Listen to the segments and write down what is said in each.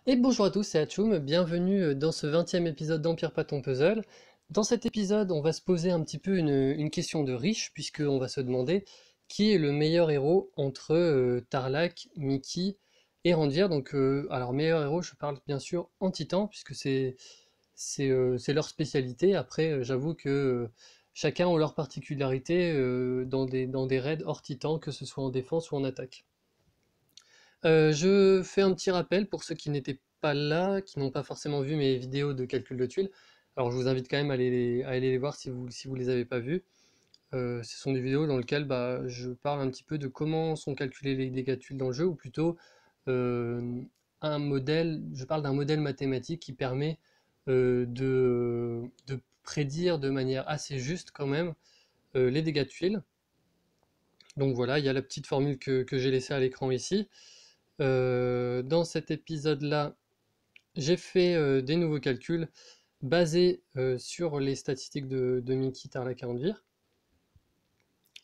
Et bonjour à tous, c'est Hachoum, bienvenue dans ce 20e épisode d'Empire Patton Puzzle. Dans cet épisode, on va se poser un petit peu une question de riche, puisqu'on va se demander qui est le meilleur héros entre Tarlac, Mickey et Randvir. Donc, alors meilleur héros, je parle bien sûr en titan, puisque c'est leur spécialité. Après, j'avoue que chacun a leur particularité dans des raids hors titan, que ce soit en défense ou en attaque. Je fais un petit rappel pour ceux qui n'étaient pas là, qui n'ont pas forcément vu mes vidéos de calcul de tuiles. Alors je vous invite quand même à aller les voir si vous les avez pas vues. Ce sont des vidéos dans lesquelles je parle un petit peu de comment sont calculés les dégâts de tuiles dans le jeu, ou plutôt euh, je parle d'un modèle mathématique qui permet de prédire de manière assez juste quand même les dégâts de tuiles. Donc voilà, il y a la petite formule que j'ai laissée à l'écran ici. Dans cet épisode-là, j'ai fait des nouveaux calculs basés sur les statistiques de Mickey, Tarlac et Randvir.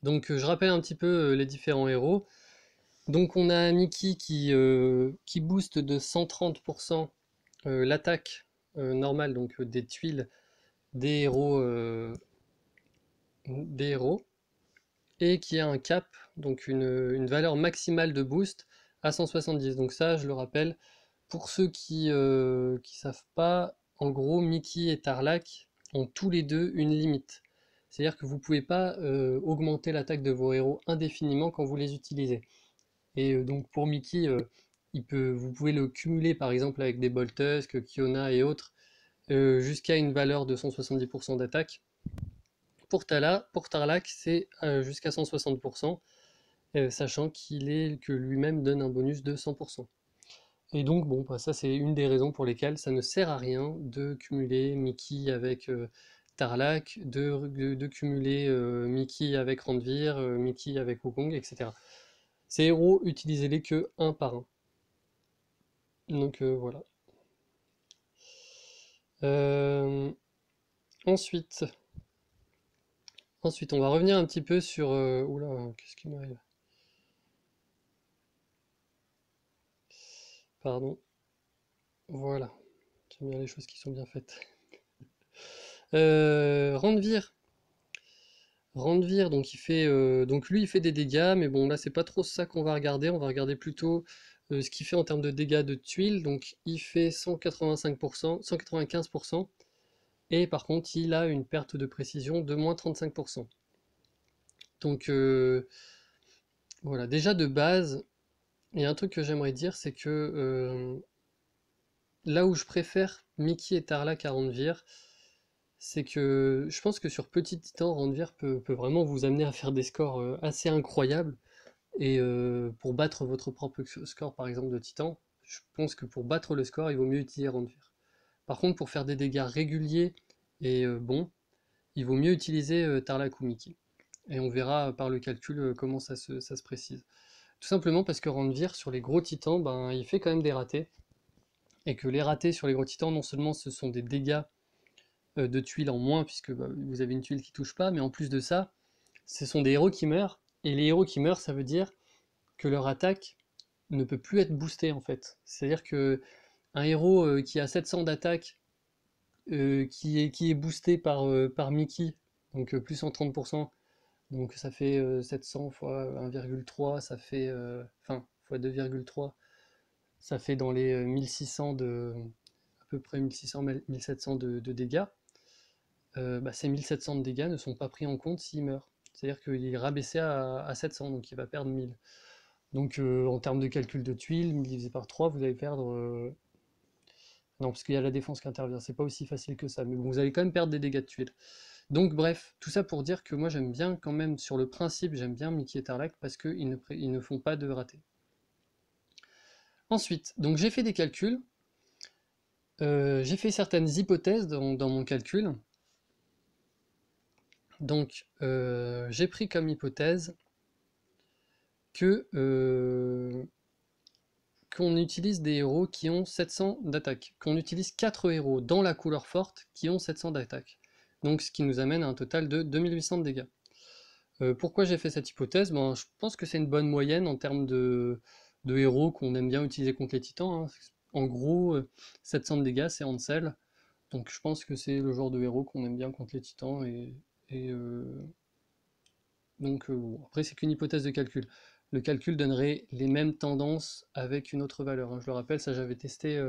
Donc je rappelle un petit peu les différents héros. Donc on a Mickey qui booste de 130% l'attaque normale, donc des tuiles des héros, et qui a un cap, donc une valeur maximale de boost à 170. Donc ça, je le rappelle, pour ceux qui savent pas, en gros, Mickey et Tarlac ont tous les deux une limite. C'est-à-dire que vous pouvez pas augmenter l'attaque de vos héros indéfiniment quand vous les utilisez. Et donc pour Mickey, vous pouvez le cumuler par exemple avec des Boltusk, Kiona et autres, jusqu'à une valeur de 170% d'attaque. Pour Tarlac, c'est jusqu'à 160%, sachant que lui-même donne un bonus de 100%. Et donc, bon, ça c'est une des raisons pour lesquelles ça ne sert à rien de cumuler Mickey avec Tarlac, de cumuler Mickey avec Randvir, Mickey avec Wukong, etc. Ces héros, utilisez-les que un par un. Donc voilà. Euh, ensuite, ensuite, on va revenir un petit peu sur... oula, qu'est-ce qui m'arrive? Pardon. Voilà. J'aime bien les choses qui sont bien faites. Randvir. Randvir, donc lui il fait des dégâts, mais bon là c'est pas trop ça qu'on va regarder, on va regarder plutôt ce qu'il fait en termes de dégâts de tuiles, donc il fait 185%, 195%, et par contre il a une perte de précision de moins 35%. Donc voilà, déjà de base, il y a un truc que j'aimerais dire, c'est que là où je préfère Mickey et Tarlac à Randvir, c'est que je pense que sur Petit Titan, Randvir peut vraiment vous amener à faire des scores assez incroyables. Et pour battre votre propre score, par exemple, de Titan, je pense que pour battre le score, il vaut mieux utiliser Randvir. Par contre, pour faire des dégâts réguliers et bons, il vaut mieux utiliser Tarlac ou Mickey. Et on verra par le calcul comment ça se précise. Tout simplement parce que Randvir, sur les gros titans, ben, il fait quand même des ratés. Et que les ratés sur les gros titans, non seulement ce sont des dégâts de tuiles en moins, puisque vous avez une tuile qui touche pas, mais en plus de ça, ce sont des héros qui meurent. Et les héros qui meurent, ça veut dire que leur attaque ne peut plus être boosté en fait. C'est-à-dire que un héros qui a 700 d'attaque, qui est boosté par Mickey, donc plus 130%, donc ça fait 700 fois 1,3, ça fait, enfin, fois 2,3, ça fait dans les 1600 à peu près 1600, 1700 de dégâts. Ces 1700 de dégâts ne sont pas pris en compte s'il meurt. C'est-à-dire qu'il est rabaissé à 700, donc il va perdre 1000. Donc en termes de calcul de tuiles, 1000 divisé par 3, vous allez perdre... Non, parce qu'il y a la défense qui intervient, c'est pas aussi facile que ça, mais bon, vous allez quand même perdre des dégâts de tuiles. Donc bref, tout ça pour dire que moi j'aime bien quand même, sur le principe, j'aime bien Mickey et Tarlac parce qu'ils ne font pas de ratés. Ensuite, donc j'ai fait des calculs, j'ai fait certaines hypothèses dans mon calcul. Donc j'ai pris comme hypothèse que qu'on utilise des héros qui ont 700 d'attaque, qu'on utilise 4 héros dans la couleur forte qui ont 700 d'attaque. Donc ce qui nous amène à un total de 2800 de dégâts. Pourquoi j'ai fait cette hypothèse? Je pense que c'est une bonne moyenne en termes de héros qu'on aime bien utiliser contre les titans, hein. En gros, 700 de dégâts, c'est Ansel. Donc je pense que c'est le genre de héros qu'on aime bien contre les titans. Bon, après, c'est qu'une hypothèse de calcul. Le calcul donnerait les mêmes tendances avec une autre valeur, hein. Je le rappelle, ça j'avais testé,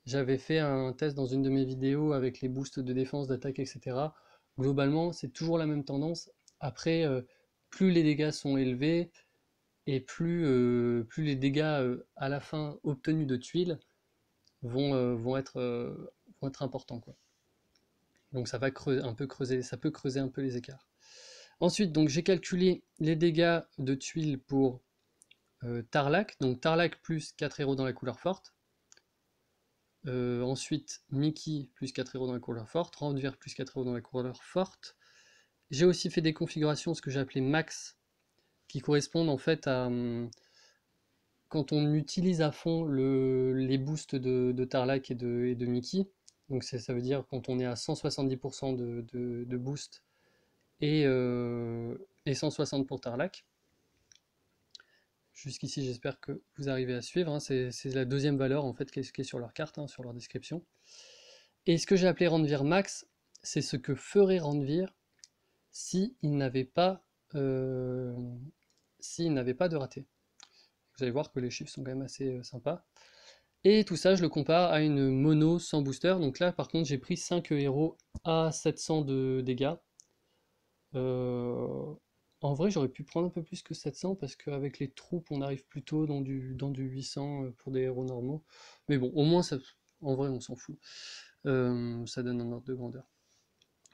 j'avais fait un test dans une de mes vidéos avec les boosts de défense, d'attaque, etc. Globalement, c'est toujours la même tendance. Après, plus les dégâts sont élevés, et plus les dégâts à la fin obtenus de tuiles vont être importants, quoi. Donc ça va creuser, ça peut creuser un peu les écarts. Ensuite, donc j'ai calculé les dégâts de tuiles pour Tarlac, donc Tarlac plus 4 héros dans la couleur forte. Ensuite, Mickey plus 4 héros dans la couleur forte, Randvir plus 4 héros dans la couleur forte. J'ai aussi fait des configurations, ce que j'ai appelé max, qui correspondent en fait à quand on utilise à fond les boosts de Tarlac et de Mickey. Donc ça veut dire quand on est à 170% de boost et 160 pour Tarlac. Jusqu'ici, j'espère que vous arrivez à suivre, hein. C'est la deuxième valeur en fait qui est sur leur carte, hein, sur leur description. Et ce que j'ai appelé Randvir Max, c'est ce que ferait Randvir si il n'avait pas, euh, de raté. Vous allez voir que les chiffres sont quand même assez sympas. Et tout ça, je le compare à une mono sans booster. Donc là, par contre, j'ai pris 5 héros à 700 de dégâts. Euh, En vrai, j'aurais pu prendre un peu plus que 700 parce qu'avec les troupes, on arrive plutôt dans du 800 pour des héros normaux. Mais bon, au moins, ça, en vrai, on s'en fout. Ça donne un ordre de grandeur.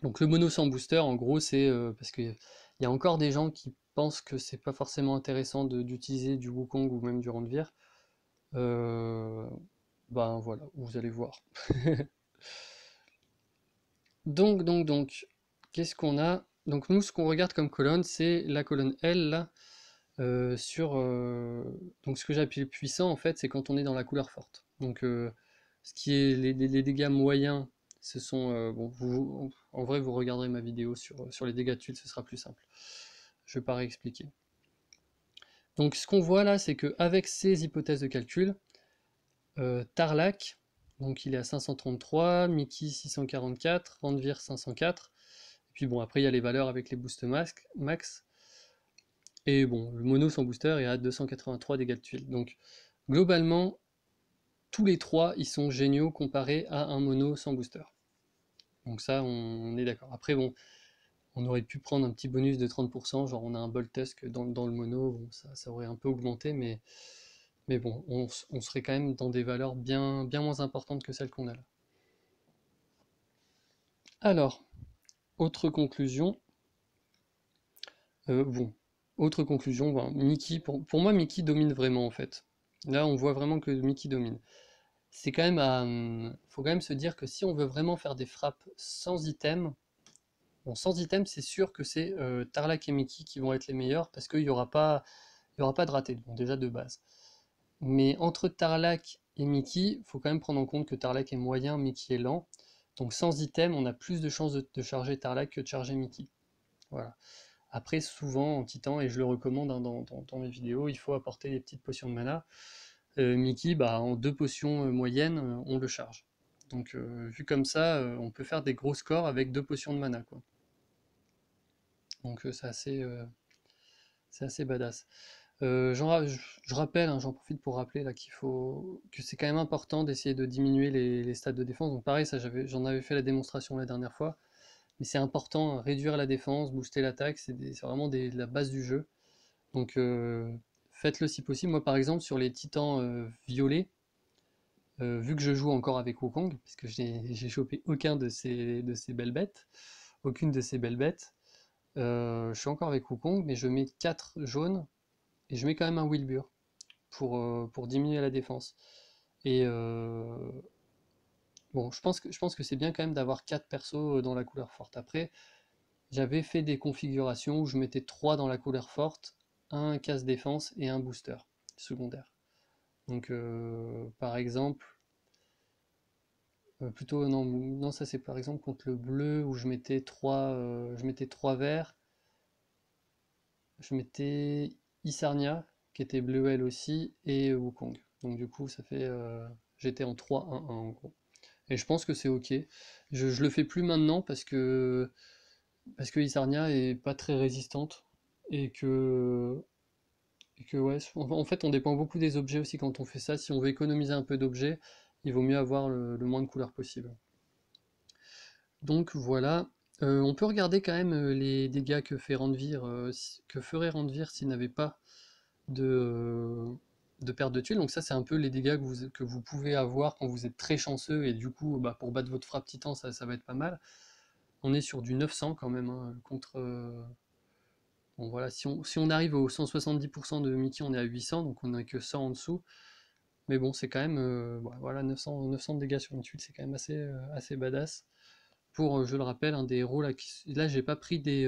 Donc le mono sans booster, en gros, c'est parce qu'il y a encore des gens qui pensent que c'est pas forcément intéressant d'utiliser du Wukong ou même du Randvir. Euh, ben voilà, vous allez voir. Donc, qu'est-ce qu'on a? Donc nous, ce qu'on regarde comme colonne, c'est la colonne L, là, donc ce que j'ai appelé puissant, en fait, c'est quand on est dans la couleur forte. Donc ce qui est les dégâts moyens, ce sont... bon, en vrai, vous regarderez ma vidéo sur les dégâts de tuiles, ce sera plus simple. Je vais pas réexpliquer. Donc ce qu'on voit là, c'est qu'avec ces hypothèses de calcul, Tarlac, donc il est à 533, Mickey 644, Randvir 504, et puis bon, après il y a les valeurs avec les boosts max, et bon, le mono sans booster est à 283 dégâts de tuiles. Donc globalement, tous les trois, ils sont géniaux comparés à un mono sans booster. Donc ça, on est d'accord. Après, bon, on aurait pu prendre un petit bonus de 30%, genre on a un Boltusk dans le mono, bon, ça aurait un peu augmenté, mais bon, on serait quand même dans des valeurs bien, bien moins importantes que celles qu'on a là. Alors, autre conclusion, bon, autre conclusion, ben, Mickey, pour moi, Mickey domine vraiment en fait. Là, on voit vraiment que Mickey domine. C'est quand même faut quand même se dire que si on veut vraiment faire des frappes sans item, bon, sans item, c'est sûr que c'est Tarlac et Mickey qui vont être les meilleurs parce qu'il y aura pas de raté, bon, déjà de base. Mais entre Tarlac et Mickey, il faut quand même prendre en compte que Tarlac est moyen, Mickey est lent. Donc sans item, on a plus de chances de charger Tarlac que de charger Mickey. Voilà. Après, souvent en titan, et je le recommande, hein, dans mes vidéos, il faut apporter des petites potions de mana. Mickey, bah, en 2 potions moyennes, on le charge. Donc vu comme ça, on peut faire des gros scores avec 2 potions de mana, quoi. Donc c'est assez badass. Je rappelle, hein, j'en profite pour rappeler là que c'est quand même important d'essayer de diminuer les stats de défense. Donc pareil, ça j'en avais fait la démonstration la dernière fois, mais c'est important, hein, réduire la défense, booster l'attaque, c'est vraiment la base du jeu. Donc faites-le si possible. Moi par exemple sur les titans violets, vu que je joue encore avec Wukong, parce que j'ai chopé aucune de ces belles bêtes, je suis encore avec Wukong, mais je mets 4 jaunes et je mets quand même un Wilbur pour diminuer la défense. Et bon, je pense que c'est bien quand même d'avoir 4 persos dans la couleur forte. Après, j'avais fait des configurations où je mettais 3 dans la couleur forte, un casse défense et un booster secondaire. Donc par exemple, plutôt non, non ça c'est par exemple contre le bleu où je mettais trois verts, je mettais Isarnia qui était bleu elle aussi et Wukong. Donc du coup ça fait J'étais en 3-1-1 en gros. Et je pense que c'est ok. Je le fais plus maintenant parce que Isarnia est pas très résistante et que ouais, en fait on dépend beaucoup des objets aussi quand on fait ça. Si on veut économiser un peu d'objets, il vaut mieux avoir le moins de couleurs possible. Donc voilà. On peut regarder quand même les dégâts que fait Randvir, que ferait Randvir s'il n'avait pas de perte de tuiles. Donc ça c'est un peu les dégâts que vous pouvez avoir quand vous êtes très chanceux et du coup bah, pour battre votre frappe titan ça va être pas mal. On est sur du 900 quand même hein, contre... bon voilà, si on arrive au 170% de Mickey on est à 800 donc on n'a que 100 en dessous. Mais bon c'est quand même bah, voilà, 900 de dégâts sur une tuile c'est quand même assez badass. Pour, je le rappelle, un des héros là j'ai pas pris des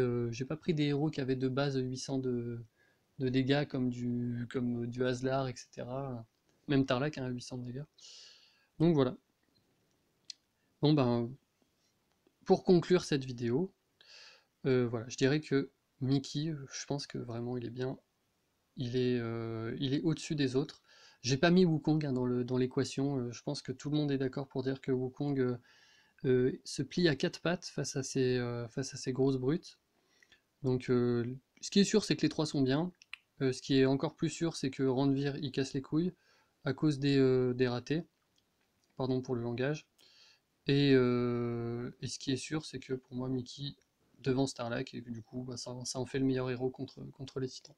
héros qui avaient de base 800 de dégâts comme du Haslar, etc. Même Tarlac a 800 de dégâts. Donc voilà. Bon ben, pour conclure cette vidéo, voilà, je dirais que Mickey, je pense que vraiment il est bien. Il est au-dessus des autres. J'ai pas mis Wukong hein, dans l'équation. Je pense que tout le monde est d'accord pour dire que Wukong se plie à quatre pattes face à ces grosses brutes. Donc, ce qui est sûr, c'est que les trois sont bien. Ce qui est encore plus sûr, c'est que Randvir il casse les couilles à cause des ratés. Pardon pour le langage. Et ce qui est sûr, c'est que pour moi, Mickey devant Starlac, et que du coup, bah, ça en fait le meilleur héros contre les titans.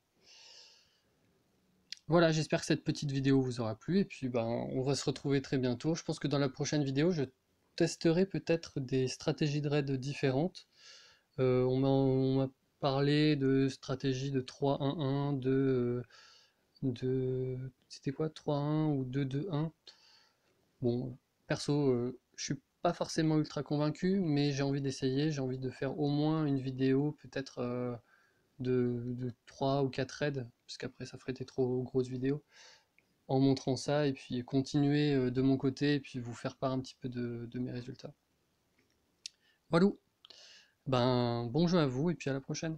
Voilà, j'espère que cette petite vidéo vous aura plu, et puis ben, on va se retrouver très bientôt. Je pense que dans la prochaine vidéo, je testerai peut-être des stratégies de raid différentes. On m'a parlé de stratégie de 3-1-1, c'était quoi 3-1 ou 2-2-1. Bon, perso, je suis pas forcément ultra convaincu, mais j'ai envie d'essayer, j'ai envie de faire au moins une vidéo peut-être de 3 ou 4 raids, parce qu'après ça ferait des trop grosses vidéos, en montrant ça, et puis continuer de mon côté, et puis vous faire part un petit peu de mes résultats. Voilà, ben bon jeu à vous, et puis à la prochaine.